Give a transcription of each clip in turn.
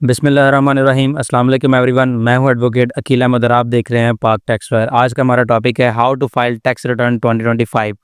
बिस्मिल्लाहिर्रहमानिर्रहीम। अस्सलाम वालेकुम एवरीवन। मैं हूं एडवोकेट अकील अहमद और आप देख रहे हैं पाक टैक्स फायर। आज का हमारा टॉपिक है how to file tax return 2025।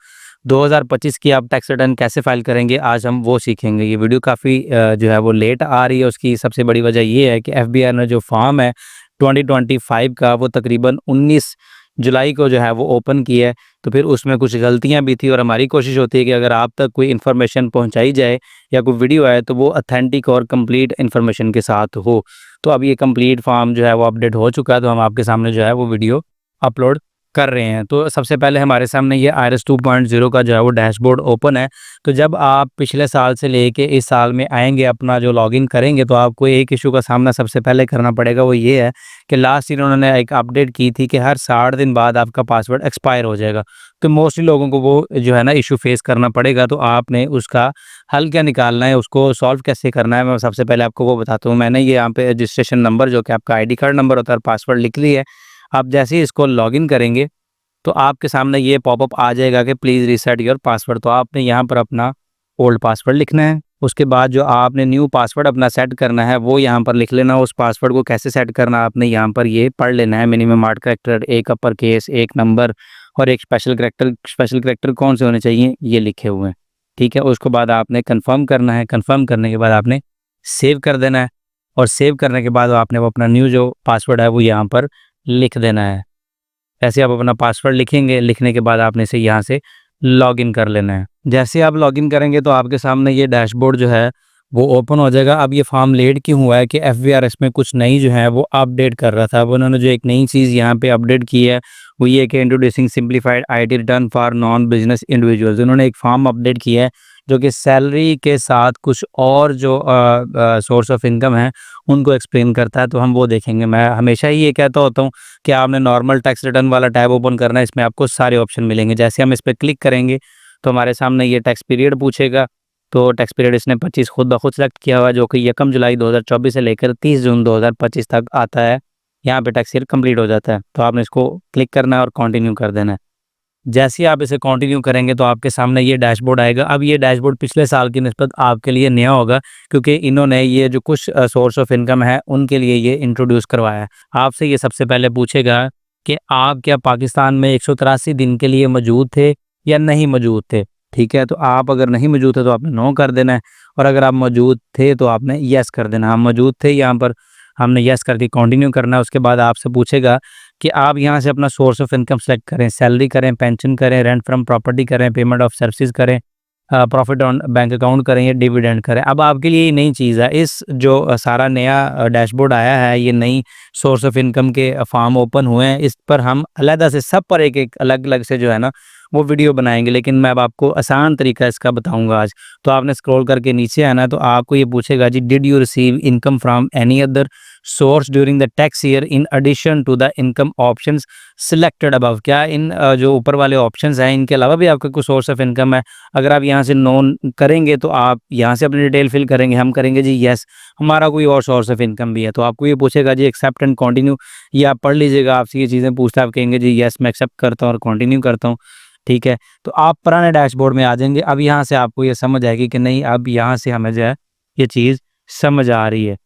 2025 की आप टैक्स रिटर्न कैसे फाइल करेंगे, आज हम वो सीखेंगे। ये वीडियो काफ़ी जो है वो लेट आ रही है। उसकी सबसे बड़ी वजह ये है कि एफबीआई ने जो फॉर्म है 2025 का वो तकरीबन 19 जुलाई को जो है वो ओपन किया है। तो फिर उसमें कुछ गलतियां भी थी और हमारी कोशिश होती है कि अगर आप तक कोई इन्फॉर्मेशन पहुंचाई जाए या कोई वीडियो आए तो वो अथेंटिक और कंप्लीट इन्फॉर्मेशन के साथ हो। तो अब ये कंप्लीट फॉर्म जो है वो अपडेट हो चुका है, तो हम आपके सामने जो है वो वीडियो अपलोड कर रहे हैं। तो सबसे पहले हमारे सामने ये आईआरएस 2.0 का जो है वो डैशबोर्ड ओपन है। तो जब आप पिछले साल से लेके इस साल में आएंगे, अपना जो लॉगिन करेंगे, तो आपको एक इशू का सामना सबसे पहले करना पड़ेगा। वो ये है कि लास्ट ईयर उन्होंने एक अपडेट की थी कि हर 60 दिन बाद आपका पासवर्ड एक्सपायर हो जाएगा। तो मोस्टली लोगों को वो जो है ना इशू फेस करना पड़ेगा। तो आपने उसका हल क्या निकालना है, उसको सॉल्व कैसे करना है, मैं सबसे पहले आपको वो बताता हूँ। मैंने ये यहाँ पे रजिस्ट्रेशन नंबर जो कि आपका आईडी कार्ड नंबर होता है, पासवर्ड लिख ली है। आप जैसे ही इसको लॉगिन करेंगे तो आपके सामने ये पॉपअप आ जाएगा कि प्लीज़ रीसेट योर पासवर्ड। तो आपने यहाँ पर अपना ओल्ड पासवर्ड लिखना है। उसके बाद जो आपने न्यू पासवर्ड अपना सेट करना है वो यहाँ पर लिख लेना। उस पासवर्ड को कैसे सेट करना है आपने यहाँ पर ये पढ़ लेना है। मिनिमम 8 कैरेक्टर, एक अपर केस, एक नंबर और एक स्पेशल कैरेक्टर। स्पेशल कैरेक्टर कौन से होने चाहिए ये लिखे हुए हैं, ठीक है। उसके बाद आपने कंफर्म करना है। कंफर्म करने के बाद आपने सेव कर देना है और सेव करने के बाद आपने वो अपना न्यू जो पासवर्ड है वो यहाँ पर लिख देना है। ऐसे आप अपना पासवर्ड लिखेंगे, लिखने के बाद आपने इसे यहाँ से लॉगिन कर लेना है। जैसे आप लॉगिन करेंगे तो आपके सामने ये डैशबोर्ड जो है वो ओपन हो जाएगा। अब ये फॉर्म लेट क्यों हुआ है कि एफबीआरएस में कुछ नई जो है वो अपडेट कर रहा था। अब उन्होंने जो एक नई चीज़ यहाँ पे अपडेट की है वो ये कि introducing simplified IT return for non business individuals. उन्होंने एक फॉर्म अपडेट किया है जो कि सैलरी के साथ कुछ और जो सोर्स ऑफ इनकम है उनको एक्सप्लेन करता है। तो हम वो देखेंगे। मैं हमेशा ही ये कहता होता हूँ कि आपने नॉर्मल टैक्स रिटर्न वाला टैब ओपन करना है। इसमें आपको सारे ऑप्शन मिलेंगे। जैसे हम इस पर क्लिक करेंगे तो हमारे सामने ये टैक्स पीरियड पूछेगा। तो टैक्स पीरियड इसने 25 खुद ब खुद सेलेक्ट किया हुआ है, जो कि 1 जुलाई 2024 से लेकर 30 जून 2025 तक आता है। यहाँ पे टैक्स ईयर कंप्लीट हो जाता है। तो आपने इसको क्लिक करना है और कंटिन्यू कर देना है। जैसे ही आप इसे कंटिन्यू करेंगे तो आपके सामने ये डैशबोर्ड आएगा। अब ये डैशबोर्ड पिछले साल की निस्बत आपके लिए नया होगा, क्योंकि इन्होंने ये जो कुछ सोर्स ऑफ इनकम है उनके लिए ये इंट्रोड्यूस करवाया है। आपसे ये सबसे पहले पूछेगा कि आप क्या पाकिस्तान में 183 दिन के लिए मौजूद थे या नहीं मौजूद थे, ठीक है। तो आप अगर नहीं मौजूद थे तो आपने नो कर देना है, और अगर आप मौजूद थे तो आपने यस कर देना। हम मौजूद थे, यहाँ पर हमने यस करके कंटिन्यू करना है। उसके बाद आपसे पूछेगा कि आप यहाँ से अपना सोर्स ऑफ इनकम सेलेक्ट करें, सैलरी करें, पेंशन करें, रेंट फ्रॉम प्रॉपर्टी करें, पेमेंट ऑफ सर्विसेज करें, प्रॉफिट ऑन बैंक अकाउंट करें या डिविडेंड करें। अब आपके लिए ये नई चीज़ है। इस जो सारा नया डैशबोर्ड आया है, ये नई सोर्स ऑफ इनकम के फॉर्म ओपन हुए हैं। इस पर हम अलग से सब पर एक एक अलग अलग से जो है ना वो वीडियो बनाएंगे, लेकिन मैं अब आपको आसान तरीका इसका बताऊंगा आज। तो आपने स्क्रॉल करके नीचे आना है तो आपको ये पूछेगा जी, did you receive income from any other source during the tax year in addition to the income options selected above. क्या इन जो ऊपर वाले ऑप्शंस हैं इनके अलावा भी आपका कोई सोर्स ऑफ इनकम है? अगर आप यहाँ से नोन करेंगे तो आप यहाँ से अपनी डिटेल फिल करेंगे। हम करेंगे जी यस, हमारा कोई और सोर्स ऑफ इनकम भी है। तो आपको ये पूछेगा जी एक्सेप्ट एंड कंटिन्यू, ये आप पढ़ लीजिएगा। आपसे ये चीज़ें पूछता है, आप कहेंगे जी यस मैं एक्सेप्ट करता हूँ और कंटिन्यू करता हूँ, ठीक है। तो आप पुराने डैशबोर्ड में आ जाएंगे। अब यहाँ से आपको ये समझ आएगी कि नहीं, अब यहाँ से हमें जो है ये चीज़ समझ आ रही है,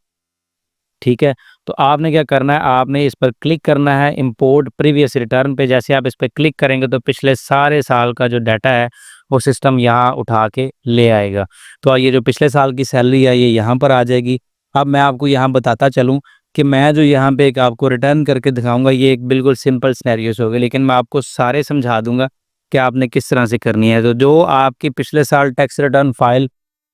ठीक है। तो आपने क्या करना है, आपने इस पर क्लिक करना है इंपोर्ट प्रीवियस रिटर्न पे। जैसे आप इस पर क्लिक करेंगे तो पिछले सारे साल का जो डाटा है वो सिस्टम यहाँ उठा के ले आएगा। तो ये जो पिछले साल की सैलरी है ये यहाँ पर आ जाएगी। अब मैं आपको यहाँ बताता चलूँ कि मैं जो यहाँ पे एक आपको रिटर्न करके दिखाऊंगा, ये एक बिल्कुल सिंपल सिनेरियोस होगा, लेकिन मैं आपको सारे समझा दूंगा कि आपने किस तरह से करनी है। तो जो आपकी पिछले साल टैक्स रिटर्न फाइल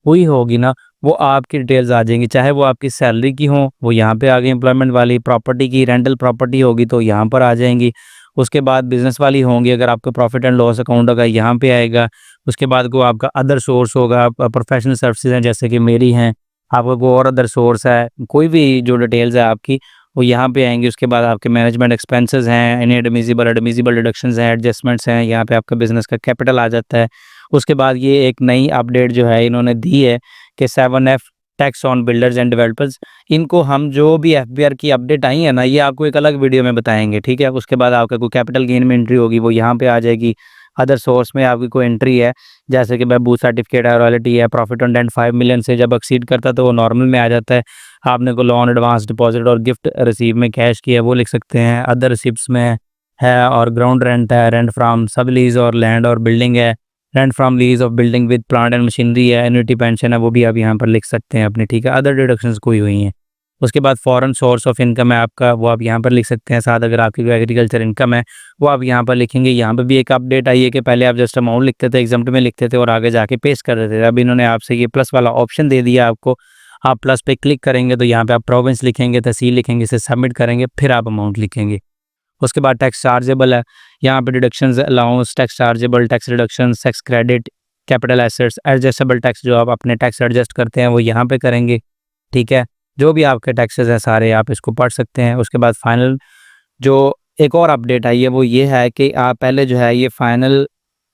हुई होगी ना, वो आपकी डिटेल्स आ जाएंगी। चाहे वो आपकी सैलरी की हो, वो यहाँ पे आ गई एम्प्लॉयमेंट वाली। प्रॉपर्टी की, रेंटल प्रॉपर्टी होगी तो यहाँ पर आ जाएंगी। उसके बाद बिजनेस वाली होंगी, अगर आपका प्रॉफिट एंड लॉस अकाउंट होगा यहाँ पे आएगा। उसके बाद को आपका अदर सोर्स होगा, प्रोफेशनल सर्विसेज हैं जैसे कि मेरी हैं, आपका कोई और अदर सोर्स है, कोई भी जो डिटेल्स है आपकी वो यहाँ पे आएंगी। उसके बाद आपके मैनेजमेंट एक्सपेंसेस हैं, एनी एडमिसिबल डिडक्शंस हैं, एडजस्टमेंट्स हैं, यहाँ पे आपका बिजनेस का कैपिटल आ जाता है। उसके बाद ये एक नई अपडेट जो है इन्होंने दी है कि 7F tax on builders and developers, इनको हम जो भी एफबीआर की अपडेट आई है ना ये आपको एक अलग वीडियो में बताएंगे, ठीक है। उसके बाद आपका कोई कैपिटल गेन में एंट्री होगी वो यहाँ पे आ जाएगी। अदर सोर्स में आपकी कोई एंट्री है, जैसे कि बूथ सर्टिफिकेट है, रॉयल्टी है, प्रॉफिट ऑन रेंट 5 मिलियन से जब एक्सीड करता है तो वो नॉर्मल में आ जाता है। आपने को लोन, एडवांस डिपॉजिट और गिफ्ट रिसीव में कैश किया है वो लिख सकते हैं। अदर रिसिप्ट्स में है, और ग्राउंड रेंट है, रेंट फ्रॉम सब लीज और लैंड और बिल्डिंग है, rent from lease of building with plant and machinery है, एन्युटी पेंशन है, वो भी आप यहाँ पर लिख सकते हैं अपनी, ठीक है। अदर डिडक्शंस कोई हुई हैं। उसके बाद फॉरेन सोर्स ऑफ इनकम है आपका, वो आप यहाँ पर लिख सकते हैं। साथ अगर आपकी कोई एग्रीकल्चर इनकम है वो आप यहाँ पर लिखेंगे। यहाँ पर भी एक अपडेट आई है कि पहले आप जस्ट अमाउंट लिखते थे, एग्जाम्प्ट में लिखते थे और आगे जाके पेस्ट कर देते थे। अब इन्होंने आपसे ये प्लस वाला ऑप्शन दे दिया आपको। आप प्लस पे क्लिक करेंगे तो यहाँ पे आप प्रोविंस लिखेंगे, तहसील लिखेंगे, इसे सबमिट करेंगे, फिर आप अमाउंट लिखेंगे। उसके बाद टैक्स चार्जेबल है, यहाँ पे deductions, allowance, tax chargeable, tax reduction, tax credit, capital assets, adjustable tax, जो आप अपने टैक्स एडजस्ट करते हैं वो यहाँ पे करेंगे, ठीक है। जो भी आपके टैक्सेस हैं सारे आप इसको पढ़ सकते हैं। उसके बाद फाइनल जो एक और अपडेट आई है वो ये है कि आप पहले जो है ये final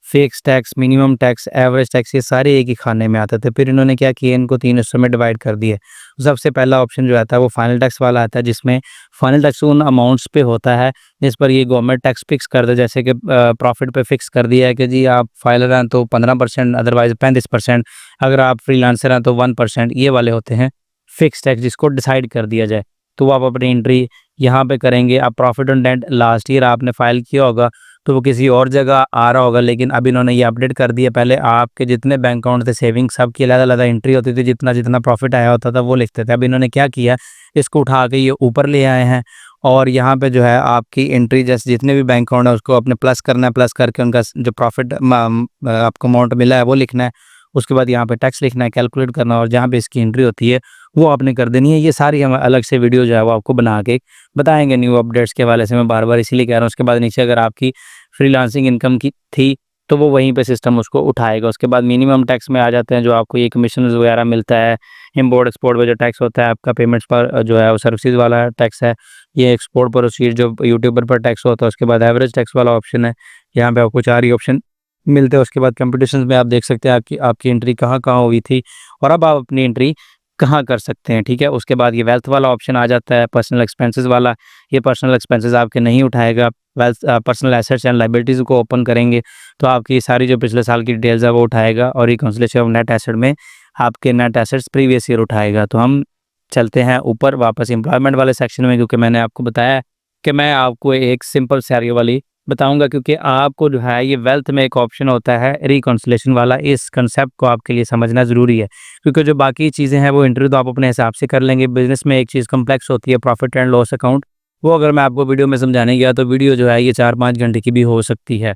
fix tax, minimum tax, average tax, ये सारे एक ही खाने में आते थे। फिर इन्होंने क्या किया, इनको 3 हिस्सों में डिवाइड कर दिए। सबसे पहला ऑप्शन जो आता है वो फाइनल टैक्स वाला आता है, जिसमें फाइनल टैक्स उन अमाउंट्स पे होता है जिस पर ये गवर्नमेंट टैक्स फिक्स कर दे। जैसे कि प्रॉफिट पे फिक्स कर दिया है कि जी आप फाइलर हैं तो 15%, अदरवाइज 35%, अगर आप फ्रीलांसर हैं तो 1%, ये वाले होते हैं फिक्स टैक्स जिसको डिसाइड कर दिया जाए। तो वो आप अपनी एंट्री यहाँ पे करेंगे। आप profit on rent last year आपने फाइल किया होगा तो वो किसी और जगह आ रहा होगा, लेकिन अब इन्होंने ये अपडेट कर दिया। पहले आपके जितने बैंक अकाउंट थे, सेविंग, सब की अलग-अलग एंट्री होती थी, जितना जितना प्रॉफिट आया होता था वो लिखते थे। अब इन्होंने क्या किया, इसको उठा के ये ऊपर ले आए हैं और यहाँ पे जो है आपकी एंट्री जैसे जितने भी बैंक अकाउंट है उसको अपने प्लस करना है, प्लस करके उनका जो प्रॉफिट आपको अमाउंट मिला है वो लिखना है। उसके बाद यहाँ पे टैक्स लिखना है, कैलकुलेट करना, और जहाँ पे इसकी एंट्री होती है वो आपने कर देनी है। ये सारी हम अलग से वीडियो जो है वो आपको बना के बताएंगे न्यू अपडेट्स के हवाले से, मैं बार बार इसीलिए कह रहा हूँ। उसके बाद नीचे अगर आपकी फ्रीलांसिंग इनकम की थी तो वो वहीं पे सिस्टम उसको उठाएगा। उसके बाद मिनिमम टैक्स में आ जाते हैं, जो आपको ये कमीशन वगैरह मिलता है, इम्पोर्ट एक्सपोर्ट पे जो टैक्स होता है आपका, पेमेंट्स पर जो है वो सर्विसेज वाला टैक्स है, ये एक्सपोर्ट प्रोसीड जो यूट्यूबर पर टैक्स होता है। उसके बाद एवरेज टैक्स वाला ऑप्शन है, यहाँ पे आपको 4 ही ऑप्शन मिलते हैं। उसके बाद कंपटीशन में आप देख सकते हैं आपकी एंट्री कहाँ कहाँ हुई थी और अब आप अपनी एंट्री कहाँ कर सकते हैं, ठीक है। उसके बाद ये वेल्थ वाला ऑप्शन आ जाता है, पर्सनल एक्सपेंसेस वाला। ये पर्सनल एक्सपेंसेस आपके नहीं उठाएगा। Wealth, personal assets and liabilities को ओपन करेंगे तो आपकी सारी जो पिछले साल की डिटेल्स है वो उठाएगा, और रिकंसिलिएशन ऑफ नेट एसेट में आपके नेट एसेट्स प्रीवियस ईयर उठाएगा। तो हम चलते हैं ऊपर वापस एम्प्लॉयमेंट वाले सेक्शन में, क्योंकि मैंने आपको बताया कि मैं आपको एक सिंपल सिनेरियो वाली बताऊंगा, क्योंकि आपको जो है ये वेल्थ में एक ऑप्शन होता है रिकंसिलिएशन वाला। इस कंसेप्ट को आपके लिए समझना ज़रूरी है, क्योंकि जो बाकी चीज़ें हैं वो इंटरव्यू तो आप अपने हिसाब से कर लेंगे। बिजनेस में एक चीज़ कम्प्लेक्स होती है, प्रॉफिट एंड लॉस अकाउंट, वो अगर मैं आपको वीडियो में समझाने गया तो वीडियो जो है ये 4-5 घंटे की भी हो सकती है,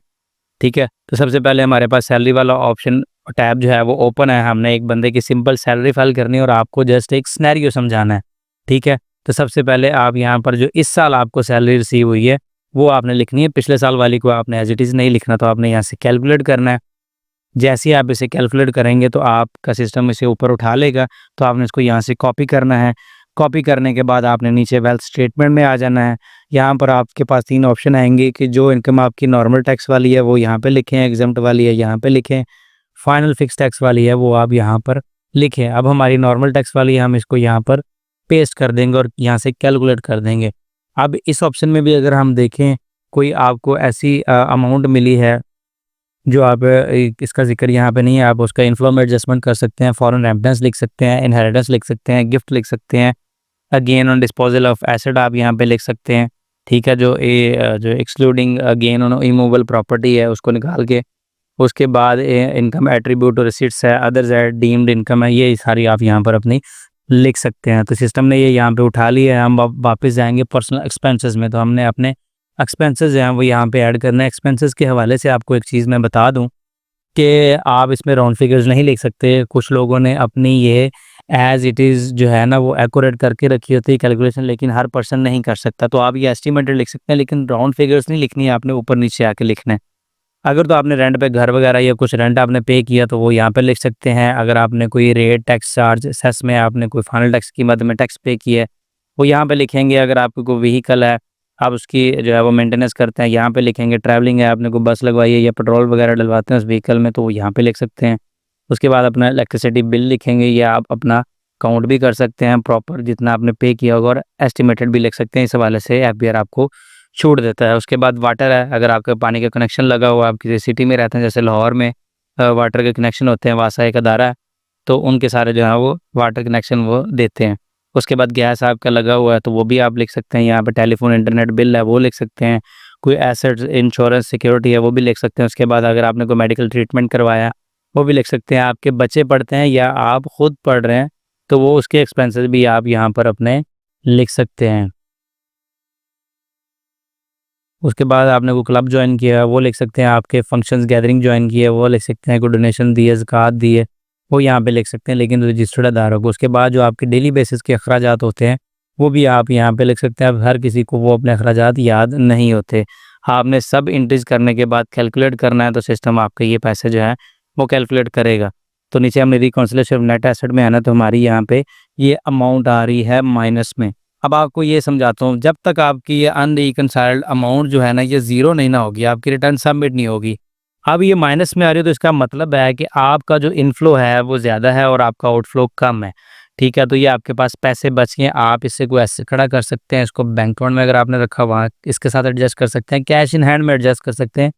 ठीक है। तो सबसे पहले हमारे पास सैलरी वाला ऑप्शन टैब जो है वो ओपन है। हमने एक बंदे की सिंपल सैलरी फाइल करनी है और आपको जस्ट एक सिनेरियो समझाना है, ठीक है। तो सबसे पहले आप यहाँ पर जो इस साल आपको सैलरी रिसीव हुई है वो आपने लिखनी है। पिछले साल वाली को आपने एज इट इज़ नहीं लिखना, तो आपने यहाँ से कैलकुलेट करना है। जैसे ही आप इसे कैलकुलेट करेंगे तो आपका सिस्टम इसे ऊपर उठा लेगा, तो आपने इसको यहाँ से कॉपी करना है। कॉपी करने के बाद आपने नीचे वेल्थ स्टेटमेंट में आ जाना है। यहाँ पर आपके पास 3 ऑप्शन आएंगे कि जो इनकम आपकी नॉर्मल टैक्स वाली है वो यहाँ पे लिखें, एग्जम्प्ट वाली है यहाँ पे लिखें, फाइनल फिक्स टैक्स वाली है वो आप यहाँ पर लिखें। अब हमारी नॉर्मल टैक्स वाली है, हम इसको यहाँ पर पेस्ट कर देंगे और यहाँ से कैलकुलेट कर देंगे। अब इस ऑप्शन में भी अगर हम देखें कोई आपको ऐसी अमाउंट मिली है जो आप इसका जिक्र यहाँ पे नहीं है, आप उसका इन्फ्लो में एडजस्टमेंट कर सकते हैं, फॉरेन रेमिटेंस लिख सकते हैं, इनहेरिटेंस लिख सकते हैं, गिफ्ट लिख सकते हैं, gain on disposal of asset आप यहाँ पे लिख सकते हैं, ठीक है। जो excluding gain on immovable property है उसको निकाल के, उसके बाद इनकम एट्रीब्यूट और रिसीट्स है, अदर्स है, डीम्ड इनकम है, ये सारी आप यहाँ पर अपनी लिख सकते हैं। तो सिस्टम ने ये यहाँ पे उठा लिया है। हम वापस जाएंगे पर्सनल एक्सपेंसेस में, तो हमने अपने एक्सपेंसेस हैं वो यहाँ पे ऐड करना है। एक्सपेंसेस के हवाले से आपको एक चीज़ मैं बता दूँ कि आप इसमें राउंड फिगर्स नहीं लिख सकते। कुछ लोगों ने अपनी ये एज़ इट इज़ जो है ना वो एक्यूरेट करके रखी होती है कैलकुलेशन, लेकिन हर पर्सन नहीं कर सकता। तो आप ये एस्टिमेटेड लिख सकते हैं, लेकिन राउंड फिगर्स नहीं लिखनी है, आपने ऊपर नीचे आके लिखना है। अगर तो आपने रेंट पे घर वगैरह या कुछ रेंट आपने पे किया तो वो यहाँ पे लिख सकते हैं। अगर आपने कोई रेट, टैक्स, चार्ज, सेस में आपने कोई फाइनल टैक्स की मद में टैक्स पे किया है वो यहाँ पे लिखेंगे। अगर आपको कोई व्हीकल है, आप उसकी जो है वो मेंटेनेंस करते हैं, यहाँ पे लिखेंगे। ट्रैवलिंग है, आपने कोई बस लगवाई है या पेट्रोल वगैरह डलवाते हैं उस व्हीकल में, तो वो यहाँ पे लिख सकते हैं। उसके बाद अपना इलेक्ट्रिसिटी बिल लिखेंगे, या आप अपना काउंट भी कर सकते हैं प्रॉपर जितना आपने पे किया होगा, और एस्टिमेटेड भी लिख सकते हैं। इस हवाले से FBR आपको छूट देता है। उसके बाद वाटर है, अगर आपका पानी का कनेक्शन लगा हुआ है, आप किसी सिटी में रहते हैं जैसे लाहौर में वाटर के कनेक्शन होते हैं, वासा एक अदारा है, तो उनके सारे जो है वो वाटर कनेक्शन वो देते हैं। उसके बाद गैस आपका लगा हुआ है तो वो भी आप लिख सकते हैं यहाँ पे, टेलीफोन इंटरनेट बिल है वो लिख सकते हैं, कोई एसेट इंश्योरेंस सिक्योरिटी है वो भी लिख सकते हैं। उसके बाद अगर आपने कोई मेडिकल ट्रीटमेंट करवाया वो भी लिख सकते हैं। आपके बच्चे पढ़ते हैं या आप खुद पढ़ रहे हैं तो वो उसके एक्सपेंसेस भी आप यहाँ पर अपने लिख सकते हैं। उसके बाद आपने कोई क्लब ज्वाइन किया है वो लिख सकते हैं, आपके फंक्शंस गैदरिंग ज्वाइन की है वो लिख सकते हैं, कोई डोनेशन दी है, ज़कात दी है वो यहाँ पे लिख सकते हैं, लेकिन रजिस्टर्ड अदारों को। उसके बाद जो आपके डेली बेसिस के अखराजात होते हैं वो भी आप यहाँ पे लिख सकते हैं। अब हर किसी को वो अपने अखराजात याद नहीं होते, आपने सब एंट्रीज करने के बाद कैलकुलेट करना है तो सिस्टम आपके ये पैसे जो है वो कैलकुलेट करेगा। तो नीचे हमने रिकॉन्सिलिएशन ऑफ नेट एसेट में आना, तो हमारी यहाँ पे ये अमाउंट आ रही है माइनस में। अब आपको ये समझाता हूँ, जब तक आपकी ये अनरिकंसाइल्ड अमाउंट जो है ना ये ज़ीरो नहीं ना होगी, आपकी रिटर्न सबमिट नहीं होगी। अब ये माइनस में आ रही है तो इसका मतलब है कि आपका जो इनफ्लो है वो ज़्यादा है और आपका आउटफ्लो कम है। ठीक है, तो ये आपके पास पैसे बच गए, आप इससे कोई ऐसे खड़ा कर सकते हैं, इसको बैंक अकाउंट में अगर आपने रखा हुआ इसके साथ एडजस्ट कर सकते हैं, कैश इन हैंड में एडजस्ट कर सकते हैं,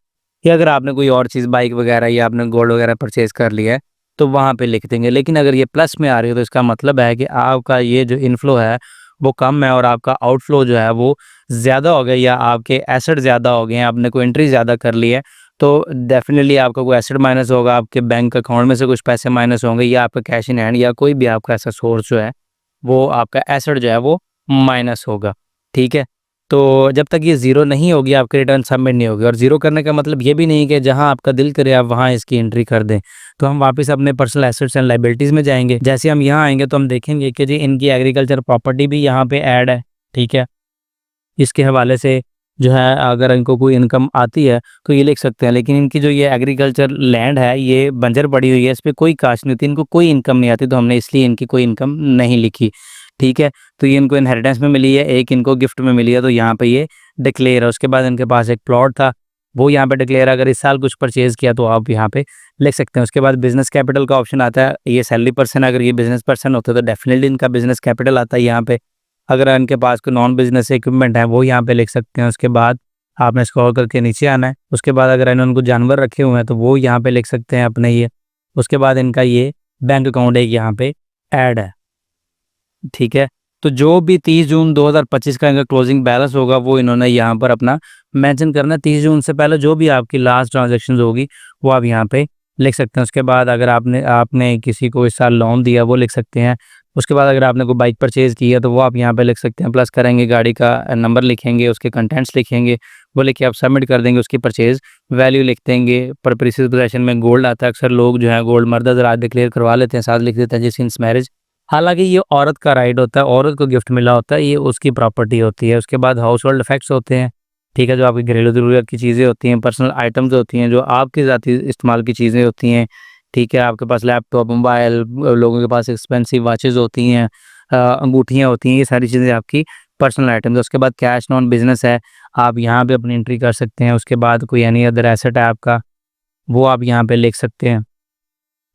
या अगर आपने कोई और चीज़ बाइक वगैरह या आपने गोल्ड वगैरह परचेज़ कर लिया है तो वहाँ पे लिख देंगे। लेकिन अगर ये प्लस में आ रही है तो इसका मतलब है कि आपका ये जो इनफ्लो है वो कम है और आपका आउटफ्लो जो है वो ज़्यादा हो गया, या आपके एसेट ज़्यादा हो गए हैं, आपने कोई एंट्री ज़्यादा कर ली है, तो डेफिनेटली आपका कोई एसेट माइनस होगा, आपके बैंक अकाउंट में से कुछ पैसे माइनस होंगे, या आपका कैश इन हैंड या कोई भी आपका ऐसा सोर्स जो है वो आपका एसेट जो है वो माइनस होगा। ठीक है, तो जब तक ये ज़ीरो नहीं होगी आपकी रिटर्न सबमिट नहीं होगी। और ज़ीरो करने का मतलब ये भी नहीं कि जहाँ आपका दिल करे आप वहाँ इसकी एंट्री कर दें। तो हम वापस अपने पर्सनल एसेट्स एंड लायबिलिटीज़ में जाएंगे। जैसे हम यहाँ आएंगे तो हम देखेंगे कि जी इनकी एग्रीकल्चर प्रॉपर्टी भी यहाँ पे ऐड है। ठीक है, इसके हवाले से जो है अगर इनको कोई इनकम आती है तो ये लिख सकते हैं, लेकिन इनकी जो ये एग्रीकल्चर लैंड है ये बंजर पड़ी हुई है, इस पर कोई काश नहीं होती, इनको कोई इनकम नहीं आती, तो हमने इसलिए इनकी कोई इनकम नहीं लिखी। ठीक है, तो ये इनको इनहेरिटेंस में मिली है, एक इनको गिफ्ट में मिली है, तो यहाँ पे ये डिक्लेयर है। उसके बाद इनके पास एक प्लॉट था वो यहाँ पे डिक्लेयर है, अगर इस साल कुछ परचेज़ किया तो आप यहाँ पे लिख सकते हैं। उसके बाद बिजनेस कैपिटल का ऑप्शन आता है, ये सैलरी पर्सन, अगर ये बिजनेस पर्सन होते तो डेफिनेटली इनका बिजनेस कैपिटल आता है यहाँ पे। अगर इनके पास कोई नॉन बिजनेस इक्विपमेंट है वो यहाँ पे लिख सकते हैं। उसके बाद आपने स्क्रॉल करके नीचे आना है। उसके बाद अगर इन्होंने उनको जानवर रखे हुए हैं तो वो यहाँ पे लिख सकते हैं अपने ये। उसके बाद इनका ये बैंक अकाउंट एक यहाँ पे ऐड है। ठीक है, तो जो भी 30 जून 2025 का इनका क्लोजिंग बैलेंस होगा वो इन्होंने यहाँ पर अपना मेंशन करना है। 30 जून से पहले जो भी आपकी लास्ट ट्रांजैक्शन होगी वो आप यहाँ पे लिख सकते हैं। उसके बाद अगर आपने आपने किसी को इस साल लोन दिया वो लिख सकते हैं। उसके बाद अगर आपने कोई बाइक परचेज़ की है तो वो आप यहाँ पे लिख सकते हैं, प्लस करेंगे, गाड़ी का नंबर लिखेंगे, उसके कंटेंट्स लिखेंगे, वो लिख के आप सबमिट कर देंगे, उसकी परचेज़ वैल्यू लिख देंगे। पर प्रीसियस पोजेशन में गोल्ड आता है, अक्सर लोग जो है गोल्ड मर्द हज़रात डिक्लेयर करवा लेते हैं, साथ लिख देते हैं जी सिंस मैरिज। हालांकि ये औरत का राइट होता है, औरत को गिफ्ट मिला होता है, ये उसकी प्रॉपर्टी होती है। उसके बाद हाउस होल्ड इफेक्ट्स होते हैं। ठीक है, जो आपकी घरेलू ज़रूरत की चीज़ें होती हैं, पर्सनल आइटम्स होती हैं, जो आपकी ज़ाती इस्तेमाल की चीज़ें होती हैं। ठीक है, आपके पास लैपटॉप, मोबाइल, लोगों के पास एक्सपेंसिव वॉचेज़ होती हैं, अंगूठियाँ होती हैं, ये सारी चीज़ें आपकी पर्सनल आइटम्स। उसके बाद कैश नॉन बिजनेस है, आप यहाँ पे अपनी एंट्री कर सकते हैं। उसके बाद कोई एनी अदर एसेट है आपका वो आप यहाँ पे लिख सकते हैं।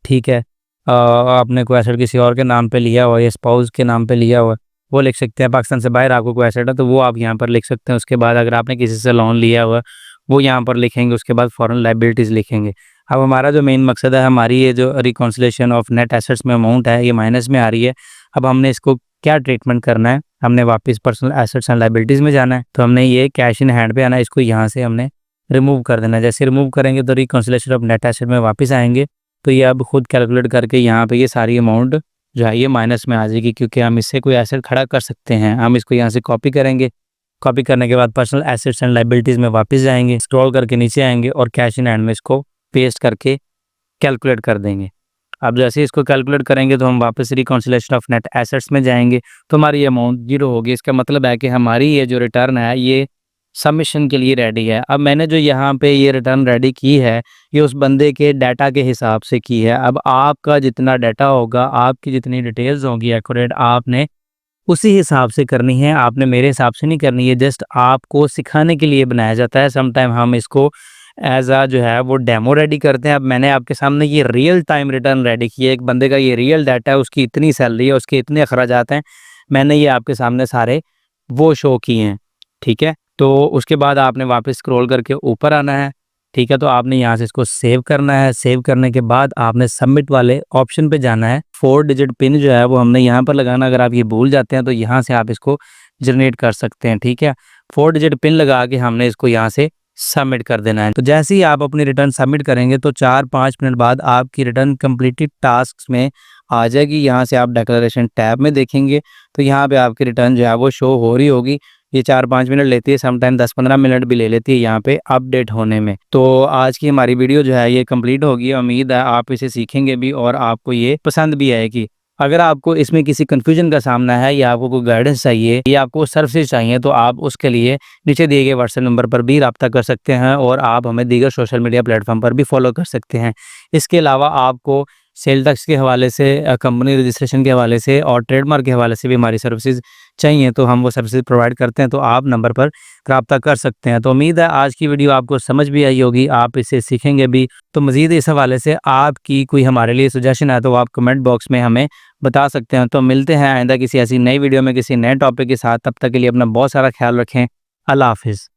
ठीक है, आपने कोई एसेट किसी और के नाम पे लिया हुआ है या स्पाउस के नाम पे लिया हुआ है वो लिख सकते हैं। पाकिस्तान से बाहर आपको कोई एसेट है तो वो आप यहाँ पर लिख सकते हैं। उसके बाद अगर आपने किसी से लोन लिया हुआ है वो यहाँ पर लिखेंगे। उसके बाद फॉरेन लायबिलिटीज़ लिखेंगे। अब हमारा जो मेन मकसद है, हमारी ये जो रिकॉन्सिलेशन ऑफ नेट एसेट्स में अमाउंट है ये माइनस में आ रही है। अब हमने इसको क्या ट्रीटमेंट करना है, हमने वापस पर्सनल एसेट्स एंड लायबिलिटीज़ में जाना है, तो हमने ये कैश इन हैंड पे आना है, इसको यहाँ से हमने रिमूव कर देना है। जैसे रिमूव करेंगे तो रिकॉन्सिलेशन ऑफ नेट एसेट में वापस आएंगे, तो ये अब खुद कैलकुलेट करके यहाँ पे ये सारी अमाउंट जो है ये माइनस में आ जाएगी, क्योंकि हम इससे कोई एसेट खड़ा कर सकते हैं। हम इसको यहाँ से कॉपी करेंगे, कॉपी करने के बाद पर्सनल एसेट्स एंड लायबिलिटीज़ में वापस जाएंगे, स्क्रॉल करके नीचे आएंगे और कैश इन हैंड में इसको पेस्ट करके कैलकुलेट कर देंगे। अब जैसे ही इसको कैलकुलेट करेंगे तो हम वापस रिकॉन्सिलेशन ऑफ नेट एसेट्स में जाएंगे तो हमारी अमाउंट जीरो होगी। इसका मतलब है कि हमारी ये जो रिटर्न है ये सबमिशन के लिए रेडी है। अब मैंने जो यहाँ पे ये रिटर्न रेडी की है ये उस बंदे के डाटा के हिसाब से की है। अब आपका जितना डाटा होगा, आपकी जितनी डिटेल्स होंगी एक्यूरेट, आपने उसी हिसाब से करनी है, आपने मेरे हिसाब से नहीं करनी है। जस्ट आपको सिखाने के लिए बनाया जाता है। समटाइम हम इसको एज आ जो है वो डेमो रेडी करते हैं। अब मैंने आपके सामने ये रियल टाइम रिटर्न रेडी किया है, एक बंदे का ये रियल डाटा है, उसकी इतनी सैलरी है, उसके इतने अखराजात हैं, मैंने ये आपके सामने सारे वो शो किए हैं। ठीक है। तो उसके बाद आपने वापस स्क्रॉल करके ऊपर आना है, ठीक है। तो आपने यहाँ से इसको सेव करना है। सेव करने के बाद आपने सबमिट वाले ऑप्शन पे जाना है। 4 डिजिट पिन जो है वो हमने यहाँ पर लगाना। अगर आप ये भूल जाते हैं तो यहाँ से आप इसको जनरेट कर सकते हैं, ठीक है। 4 डिजिट पिन लगा के हमने इसको यहाँ से सबमिट कर देना है। तो जैसे ही आप अपनी रिटर्न सबमिट करेंगे तो 4-5 मिनट बाद आपकी रिटर्न कंप्लीटेड टास्क में आ जाएगी। यहाँ से आप डिक्लेरेशन टैब में देखेंगे तो यहाँ पे आपकी रिटर्न जो है वो शो हो रही होगी। ये 4-5 मिनट लेती है, समटाइम 10-15 मिनट भी ले लेती है यहाँ पे अपडेट होने में। तो आज की हमारी वीडियो जो है ये कंप्लीट होगी। उम्मीद है आप इसे सीखेंगे भी और आपको ये पसंद भी आएगी। अगर आपको इसमें किसी कन्फ्यूजन का सामना है या आपको कोई गाइडेंस चाहिए या आपको सर्विसेज चाहिए तो आप उसके लिए नीचे दिए गए व्हाट्सएप नंबर पर भी रब्ता कर सकते हैं और आप हमें दीगर सोशल मीडिया प्लेटफॉर्म पर भी फॉलो कर सकते हैं। इसके अलावा आपको सेल टैक्स के हवाले से, कंपनी रजिस्ट्रेशन के हवाले से और ट्रेडमार्क के हवाले से भी हमारी सर्विसेज चाहिए तो हम वो सर्विसेज प्रोवाइड करते हैं। तो आप नंबर पर रब्ता कर सकते हैं। तो उम्मीद है आज की वीडियो आपको समझ भी आई होगी, आप इसे सीखेंगे भी। तो मज़ीद इस हवाले से आपकी कोई हमारे लिए सजेशन है तो आप कमेंट बॉक्स में हमें बता सकते हैं। तो मिलते हैं आइंदा किसी ऐसी नई वीडियो में किसी नए टॉपिक के साथ। तब तक के लिए अपना बहुत सारा ख्याल रखें। अल्लाह हाफिज़।